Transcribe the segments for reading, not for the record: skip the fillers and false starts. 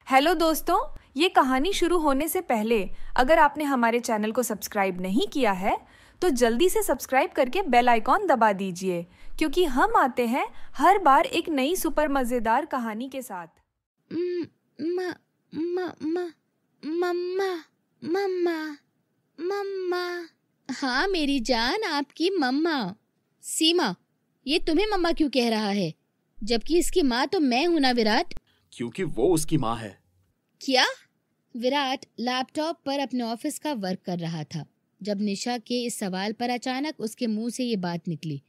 Hello दोस्तों, ये कहानी शुरू होने से पहले अगर आपने हमारे चैनल को सब्सक्राइब नहीं किया है तो जल्दी से सब्सक्राइब करके बेल आइकॉन दबा दीजिए, क्योंकि हम आते हैं हर बार एक नई सुपर मज़ेदार कहानी के साथ। मम्मा मम्मा मम्मा। हाँ मेरी जान, आपकी मम्मा। सीमा, ये तुम्हें मम्मा क्यों कह रहा है, जबकि इसकी माँ तो मैं हूं ना विराट? क्योंकि वो उसकी माँ है। क्या? विराट लैपटॉप पर अपने ऑफिस का वर्क कर रहा था जब निशा के इस सवाल पर अचानक उसके मुंह से ये बात निकली,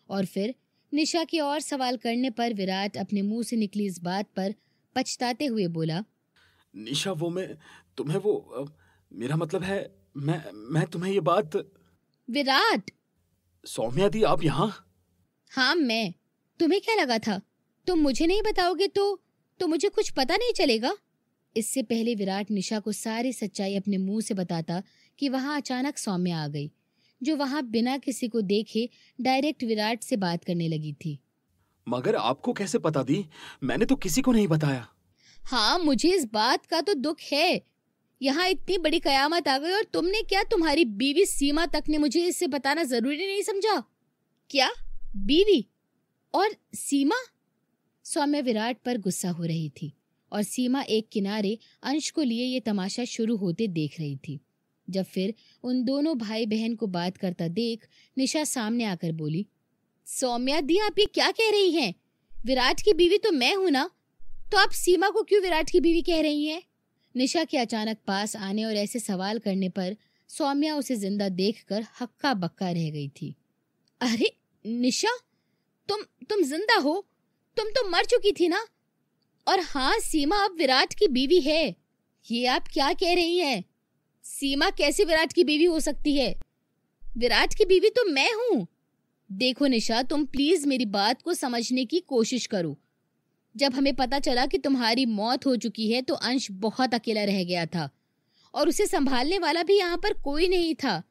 और फिर निशा के और सवाल करने पर विराट अपने मुंह से निकली इस बात पर पछताते हुए बोला, निशा, मेरा मतलब है, मैं तुम्हें ये बात। विराट! सौम्या दी, आप यहाँ? हाँ मैं। तुम्हें क्या लगा था तुम मुझे नहीं बताओगे तो मुझे कुछ पता नहीं चलेगा? इससे पहले विराट निशा को सारी सच्चाई अपने मुंह से बताता कि वहां अचानक सौम्या आ गई, जो वहां बिना किसी को देखे डायरेक्ट विराट से बात करने लगी थी। मगर आपको कैसे पता दी? मैंने तो किसी को नहीं बताया। हाँ, मुझे इस बात का तो दुख है। यहाँ इतनी बड़ी कयामत आ गई और तुमने क्या, तुम्हारी बीवी सीमा तक ने मुझे इससे बताना जरूरी नहीं समझा? क्या बीवी और सीमा? सौम्या विराट पर गुस्सा हो रही थी और सीमा एक किनारे अंश को लिए ये तमाशा शुरू होते देख रही थी। जब फिर उन दोनों भाई बहन को बात करता देख निशा सामने आकर बोली, सौम्या दी, आप ये क्या कह रही हैं? विराट की बीवी तो मैं हूं ना, तो आप सीमा को क्यों विराट की बीवी कह रही हैं? निशा के अचानक पास आने और ऐसे सवाल करने पर सौम्या उसे जिंदा देखकर हक्का बक्का रह गई थी। अरे निशा, तुम जिंदा हो? तुम तो मर चुकी थी ना? और हाँ, सीमा अब विराट की बीवी है। ये आप क्या कह रही हैं? सीमा कैसे विराट की बीवी हो सकती है? विराट की बीवी तो मैं हूं। देखो निशा, तुम प्लीज मेरी बात को समझने की कोशिश करो। जब हमें पता चला कि तुम्हारी मौत हो चुकी है तो अंश बहुत अकेला रह गया था और उसे संभालने वाला भी यहाँ पर कोई नहीं था,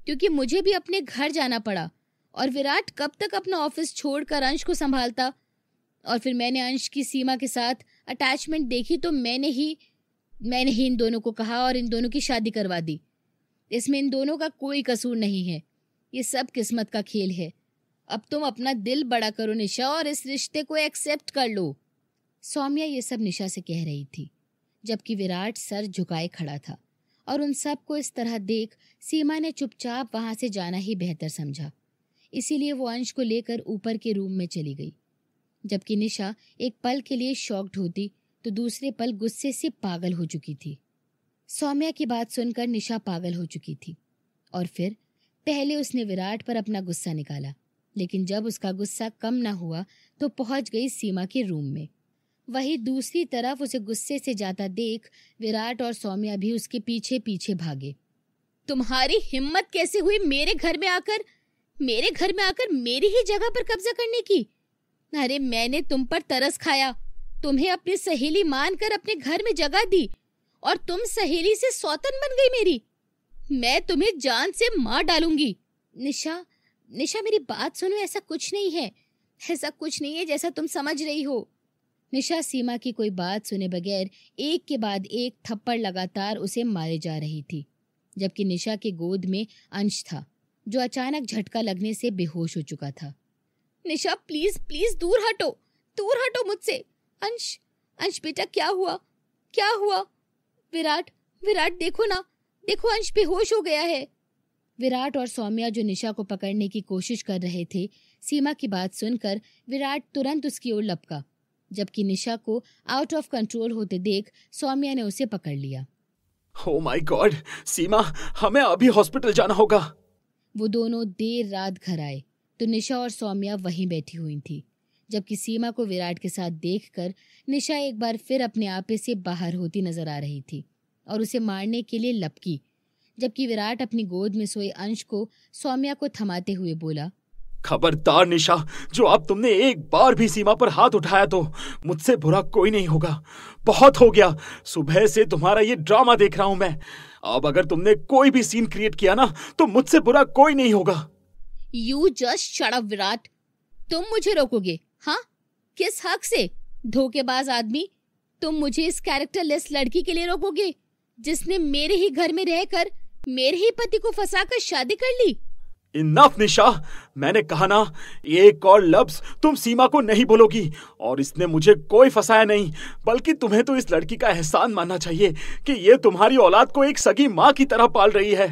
क्योंकि मुझे भी अपने घर जाना पड़ा। और विराट कब तक अपना ऑफिस छोड़कर अंश को संभालता? और फिर मैंने अंश की सीमा के साथ अटैचमेंट देखी तो मैंने ही इन दोनों को कहा और इन दोनों की शादी करवा दी। इसमें इन दोनों का कोई कसूर नहीं है, ये सब किस्मत का खेल है। अब तुम अपना दिल बड़ा करो निशा और इस रिश्ते को एक्सेप्ट कर लो। सौम्या ये सब निशा से कह रही थी, जबकि विराट सर झुकाए खड़ा था और उन सब को इस तरह देख सीमा ने चुपचाप वहां से जाना ही बेहतर समझा। इसीलिए वो अंश को लेकर ऊपर के रूम में चली गई। जबकि निशा एक पल के लिए शॉक्ड होती तो दूसरे पल गुस्से से पागल हो चुकी थी। सौम्या की बात सुनकर निशा पागल हो चुकी थी और फिर पहले उसने विराट पर अपना गुस्सा निकाला, लेकिन जब उसका गुस्सा कम न हुआ तो पहुंच गई सीमा के रूम में। वहीं दूसरी तरफ उसे गुस्से से जाता देख विराट और सौम्या भी उसके पीछे पीछे भागे। तुम्हारी हिम्मत कैसे हुई मेरे घर में आकर मेरी ही जगह पर कब्जा करने की? अरे मैंने तुम पर तरस खाया, तुम्हें अपनी सहेली मानकर अपने घर में जगह दी और तुम सहेली से सौतन बन गई मेरी। मैं तुम्हें जान से मार डालूंगी। निशा मेरी बात सुनो, ऐसा कुछ नहीं है जैसा तुम समझ रही हो। निशा सीमा की कोई बात सुने बगैर एक के बाद एक थप्पड़ लगातार उसे मारे जा रही थी, जबकि निशा के गोद में अंश था, जो अचानक झटका लगने से बेहोश हो चुका था। निशा प्लीज दूर हटो मुझसे। अंश बेटा, क्या हुआ? विराट देखो अंश बेहोश हो गया है। विराट और सौम्या जो निशा को पकड़ने की कोशिश कर रहे थे, सीमा की बात सुनकर विराट तुरंत उसकी ओर लपका, जबकि निशा को आउट ऑफ कंट्रोल होते देख सौम्या ने उसे पकड़ लिया। ओह माय गॉड, सीमा, हमें अभी हॉस्पिटल जाना होगा। वो दोनों देर रात घर आए तो निशा और सौम्या वहीं बैठी हुई थी, जबकि सीमा को विराट के साथ देखकर निशा एक बार फिर अपने आपे से बाहर होती नजर आ रही थी और उसे मारने के लिए लपकी, जबकि विराट अपनी गोद में सोए अंश को सौम्या को थमाते हुए बोला, खबरदार निशा, जो अब तुमने एक बार भी सीमा पर हाथ उठाया तो मुझसे बुरा कोई नहीं होगा। बहुत हो गया, सुबह से तुम्हारा ये ड्रामा देख रहा हूं मैं। अब अगर तुमने कोई भी सीन क्रिएट किया ना तो मुझसे बुरा कोई नहीं होगा। You just shut up Virat. तुम मुझे रोकोगे? हाँ, किस हक से? धोखेबाज आदमी, तुम मुझे इस कैरेक्टरलेस लड़की के लिए रोकोगे जिसने मेरे ही घर में रहकर मेरे ही पति को फंसाकर शादी कर ली? इनफ निशा, मैंने कहा ना, एक और लफ्ज तुम सीमा को नहीं बोलोगी। और इसने मुझे कोई फंसाया नहीं, बल्कि तुम्हें तो इस लड़की का एहसान मानना चाहिए कि ये तुम्हारी औलाद को एक सगी माँ की तरह पाल रही है।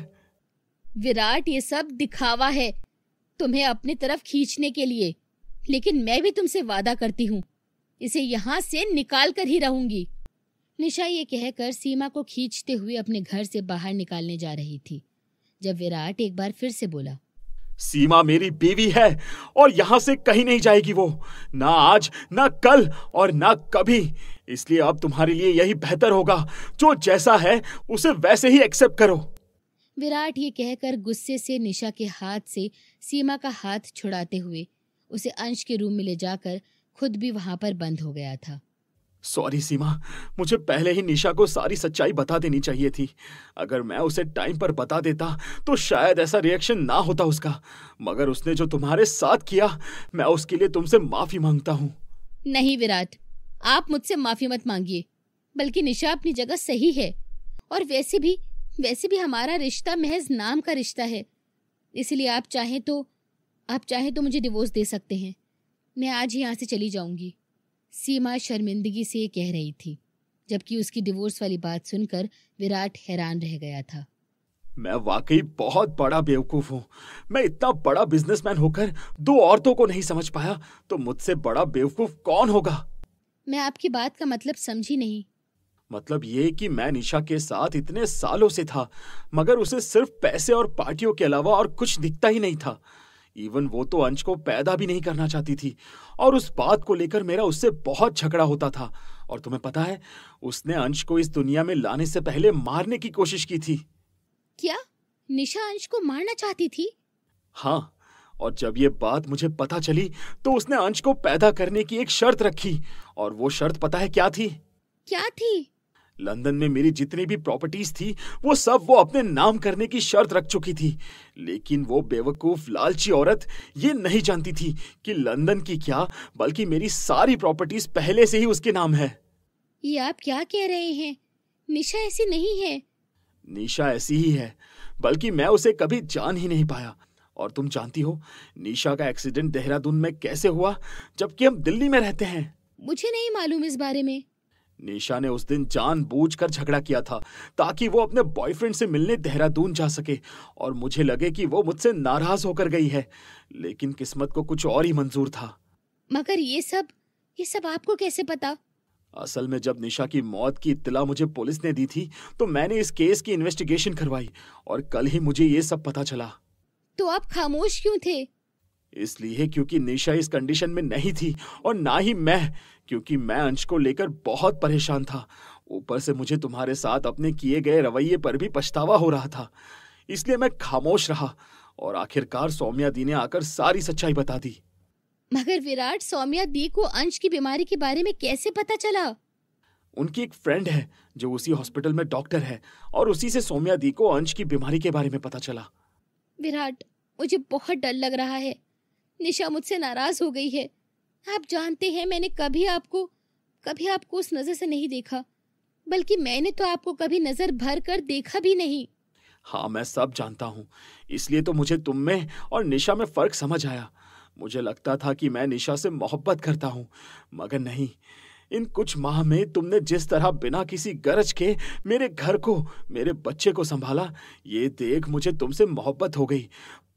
विराट, ये सब दिखावा है तुम्हें अपनी तरफ खींचने के लिए, लेकिन मैं भी तुमसे वादा करती हूँ इसे यहाँ से निकाल कर ही रहूंगी। निशा ये कहकर सीमा को खींचते हुए अपने घर से बाहर निकालने जा रही थी जब विराट एक बार फिर से बोला, सीमा मेरी बीवी है और यहाँ से कहीं नहीं जाएगी वो, ना आज, ना कल और ना कभी। इसलिए अब तुम्हारे लिए यही बेहतर होगा, जो जैसा है उसे वैसे ही एक्सेप्ट करो। विराट ये कहकर गुस्से से निशा के हाथ से सीमा का हाथ छुड़ाते हुए उसे अंश के रूम में ले जाकर खुद भी वहां पर बंद हो गया था। सॉरी सीमा, मुझे पहले ही निशा को सारी सच्चाई बता देनी चाहिए थी। अगर मैं उसे टाइम पर बता देता तो शायद ऐसा रिएक्शन ना होता उसका। मगर उसने जो तुम्हारे साथ किया, मैं उसके लिए तुमसे माफी मांगता हूँ। नहीं विराट, आप मुझसे माफी मत मांगिए, बल्कि निशा अपनी जगह सही है। और वैसे भी हमारा रिश्ता महज नाम का रिश्ता है, इसलिए आप चाहें तो मुझे डिवोर्स दे सकते हैं। मैं आज ही यहाँ से चली जाऊंगी। सीमा शर्मिंदगी से कह रही थी, जबकि उसकी डिवोर्स वाली बात सुनकर विराट हैरान रह गया था। मैं वाकई बहुत बड़ा बेवकूफ हूँ। मैं इतना बड़ा बिजनेसमैन होकर 2 औरतों को नहीं समझ पाया, तो मुझसे बड़ा बेवकूफ कौन होगा? मैं आपकी बात का मतलब समझी नहीं। मतलब ये कि मैं निशा के साथ इतने सालों से था, मगर उसे सिर्फ पैसे और पार्टियों के अलावा और कुछ दिखता ही नहीं था। इवन वो तो अंश को पैदा भी नहीं करना चाहती थी, और उस बात को लेकर मेरा उससे बहुत झगड़ा होता था। और तुम्हें पता है, उसने अंश को इस दुनिया में लाने से पहले मारने की कोशिश की थी। क्या निशा अंश को मारना चाहती थी? हाँ, और जब ये बात मुझे पता चली तो उसने अंश को पैदा करने की एक शर्त रखी। और वो शर्त पता है क्या थी? क्या थी? लंदन में मेरी जितनी भी प्रॉपर्टीज थी वो सब वो अपने नाम करने की शर्त रख चुकी थी। लेकिन वो बेवकूफ लालची औरत ये नहीं जानती थी कि लंदन की क्या, बल्कि मेरी सारी प्रॉपर्टीज पहले से ही उसके नाम है। ये आप क्या कह रहे हैं? निशा ऐसी नहीं है। निशा ऐसी ही है, बल्कि मैं उसे कभी जान ही नहीं पाया। और तुम जानती हो निशा का एक्सीडेंट देहरादून में कैसे हुआ, जबकि हम दिल्ली में रहते हैं? मुझे नहीं मालूम इस बारे में। निशा ने उस दिन जानबूझकर झगड़ा किया था ताकि वो अपने बॉयफ्रेंड से मिलने देहरादून जा सके, और मुझे लगे कि वो मुझसे नाराज होकर गई है। लेकिन किस्मत को कुछ और ही मंजूर था। मगर ये सब आपको कैसे पता? असल में जब निशा की मौत की इत्तला मुझे पुलिस ने दी थी तो मैंने इस केस की इन्वेस्टिगेशन करवाई, और कल ही मुझे ये सब पता चला। तो आप खामोश क्यों थे? इसलिए क्योंकि निशा इस कंडीशन में नहीं थी, और ना ही मैं, क्योंकि मैं अंश को लेकर बहुत परेशान था। ऊपर से मुझे तुम्हारे साथ अपने किए गए रवैये पर भी पछतावा हो रहा था। इसलिए मैं खामोश रहा, और आखिरकार सौम्या दी ने आकर सारी सच्चाई बता दी। मगर विराट, सौम्या दी को अंश की बीमारी के बारे में कैसे पता चला? उनकी एक फ्रेंड है जो उसी हॉस्पिटल में डॉक्टर है, और उसी से सौम्या दी को अंश की बीमारी के बारे में पता चला। विराट, मुझे बहुत डर लग रहा है। निशा मुझसे नाराज हो गई है। आप जानते हैं, मैंने कभी आपको उस नजर से नहीं देखा, बल्कि मैंने तो आपको कभी नजर भर कर देखा भी नहीं। हाँ, मैं सब जानता हूँ। इसलिए तो मुझे तुम में और निशा में फर्क समझ आया। मुझे लगता था कि मैं निशा से मोहब्बत करता हूँ, मगर नहीं। इन कुछ माह में तुमने जिस तरह बिना किसी गरज के मेरे घर को, मेरे बच्चे को संभाला, ये देख मुझे तुमसे मोहब्बत हो गई।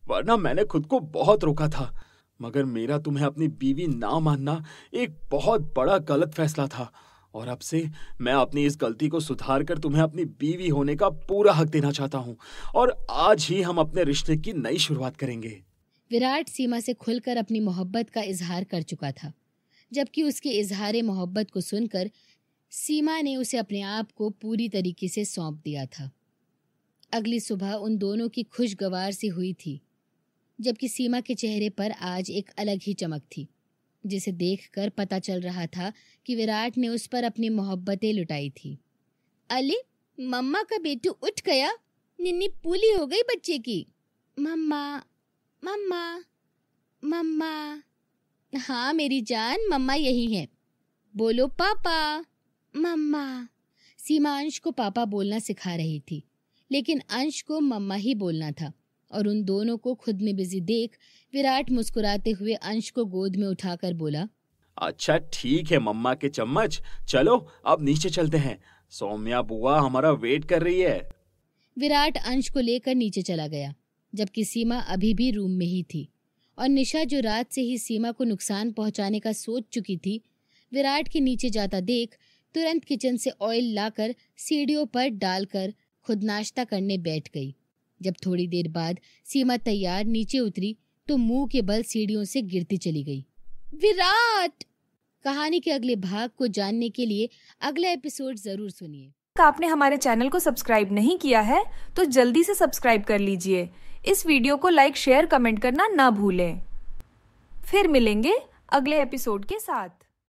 वरना मैंने खुद को बहुत रोका था, मगर मेरा तुम्हें अपनी बीवी ना मानना एक बहुत बड़ा गलत फैसला था। और अब से मैं अपनी इस गलती को सुधार कर तुम्हें अपनी बीवी होने का पूरा हक देना चाहता हूँ, और आज ही हम अपने रिश्ते की नई शुरुआत करेंगे। विराट सीमा से खुलकर अपनी मोहब्बत का इजहार कर चुका था, जबकि उसके इजहार मोहब्बत को सुनकर सीमा ने उसे अपने आप को पूरी तरीके से सौंप दिया था। अगली सुबह उन दोनों की खुशगवार सी हुई थी, जबकि सीमा के चेहरे पर आज एक अलग ही चमक थी, जिसे देखकर पता चल रहा था कि विराट ने उस पर अपनी मोहब्बतें लुटाई थी। अले, मम्मा का बेटू उठ गया। निन्नी पूली हो गई बच्चे की। मम्मा मम्मा मम्मा। हाँ मेरी जान, मम्मा यही है। बोलो पापा। मम्मा। सीमा अंश को पापा बोलना सिखा रही थी, लेकिन अंश को मम्मा ही बोलना था। और उन दोनों को खुद में बिजी देख विराट मुस्कुराते हुए अंश को गोद में उठाकर बोला, अच्छा ठीक है मम्मा के चम्मच, चलो अब नीचे चलते हैं, सौम्या बुआ हमारा वेट कर रही है। विराट अंश को लेकर नीचे चला गया, जबकि सीमा अभी भी रूम में ही थी। और निशा, जो रात से ही सीमा को नुकसान पहुंचाने का सोच चुकी थी, विराट के नीचे जाता देख तुरंत किचन से ऑयल लाकर सीढ़ियों पर डालकर खुद नाश्ता करने बैठ गई। जब थोड़ी देर बाद सीमा तैयार नीचे उतरी तो मुंह के बल सीढ़ियों से गिरती चली गई। विराट! कहानी के अगले भाग को जानने के लिए अगला एपिसोड जरूर सुनिए। आपने हमारे चैनल को सब्सक्राइब नहीं किया है तो जल्दी से सब्सक्राइब कर लीजिए। इस वीडियो को लाइक, शेयर, कमेंट करना ना भूलें। फिर मिलेंगे अगले एपिसोड के साथ।